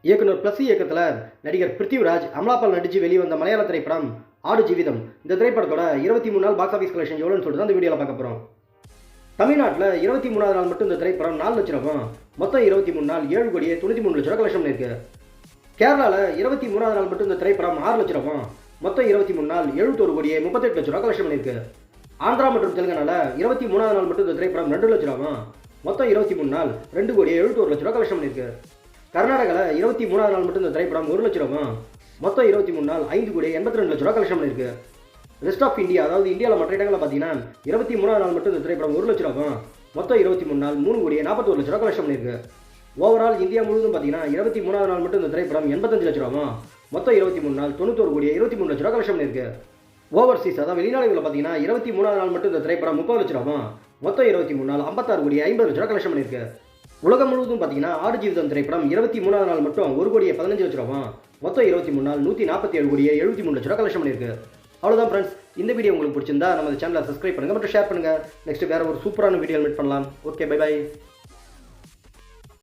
இயக்குனர் பிளஸ் இயக்கத்தில் நடிகர் பிருத்திவிராஜ், அமலாபால் நடித்து வெளிவந்த மலையாள திரைப்படம் ஆடு ஜீவிதம். இந்த திரைப்படத்தோட 23 நாள் பாக்ஸ் ஆஃபீஸ் கலெக்ஷன் எவ்வளோன்னு சொல்லிட்டு தான் இந்த வீடியோவில் பார்க்க போகிறோம். தமிழ்நாட்டில் 23வது நாள் மட்டும் இந்த திரைப்படம் 4 லட்ச ரூபா, மொத்தம் 23 நாள் 7 கோடியே 93 லட்ச ரூபா கலெக்ஷன் பண்ணியிருக்கு. கேரளாவில் 23வது நாள் மட்டும் இந்த திரைப்படம் 6 லட்ச ரூபா, மொத்தம் 23 நாள் 71 கோடியே 38 லட்ச ரூபா கலெக்ஷன் பண்ணியிருக்கு. ஆந்திரா மற்றும் தெலுங்கானால 23வது நாள் மட்டும் இந்த திரைப்படம் 2 லட்ச ரூபா, மொத்தம் 23 நாள் 2 கோடியே 71 லட்ச ரூபா கலெக்ஷன் பண்ணியிருக்கு. கர்நாடகாவில் 23வது நாள் மட்டும் இந்த திரைப்படம் 1 லட்ச ரூபா, மொத்தம் 23 நாள் 5 கோடியே 82 லட்ச ரூபா கலெக்ஷன் பண்ணியிருக்கு. ரெஸ்ட் ஆஃப் இந்தியா, அதாவது இந்தியாவில் மற்ற இடங்களில் பார்த்தீங்கன்னா 23வது நாள் மட்டும் இந்த திரைப்படம் 1 லட்ச ரூபா, மொத்தம் 23 நாள் 3 கோடியே 41 லட்ச ரூபா கலெக்ஷன் பண்ணியிருக்கு. ஓவரால் இந்தியா முழுவதும் பார்த்தீங்கன்னா 23வது நாள் மட்டும் இந்த திரைப்படம் 85 லட்ச ரூபா, மொத்தம் 23 நாள் 91 கோடியே 23 லட்ச ரூபா கலெக்ஷன் பண்ணியிருக்கு. ஓவர்சீஸ், அதாவது வெளிநாடுகளில் பார்த்தீங்கன்னா 23வது நாள் மட்டும் இந்த திரைப்படம் 30 லட்ச ரூபா, மொத்தம் 23 நாள் 56 கோடியே 50 லட்ச ரூபா கலெக்ஷன் பண்ணியிருக்கு. உலகம் முழுவதும் பார்த்தீங்கன்னா ஆடு ஜீவிதம் திரைப்படம் 23வது நாள் மட்டும் 1 கோடியே 15 லட்ச ரூபா, மொத்தம் 23 நாள் 147 கோடியே 73 லட்ச ரூபா கலெக்ஷன் பண்ணியிருக்கு. அவ்வளோதான் ஃப்ரெண்ட்ஸ், இந்த வீடியோ உங்களுக்கு பிடிச்சிருந்தா நம்ம சேனலை சப்ஸ்கிரைப் பண்ணுங்கள் மற்றும் ஷேர் பண்ணுங்கள். நெக்ஸ்ட் வேறு ஒரு சூப்பரான வீடியோ மீட் பண்ணலாம். Okay, bye by.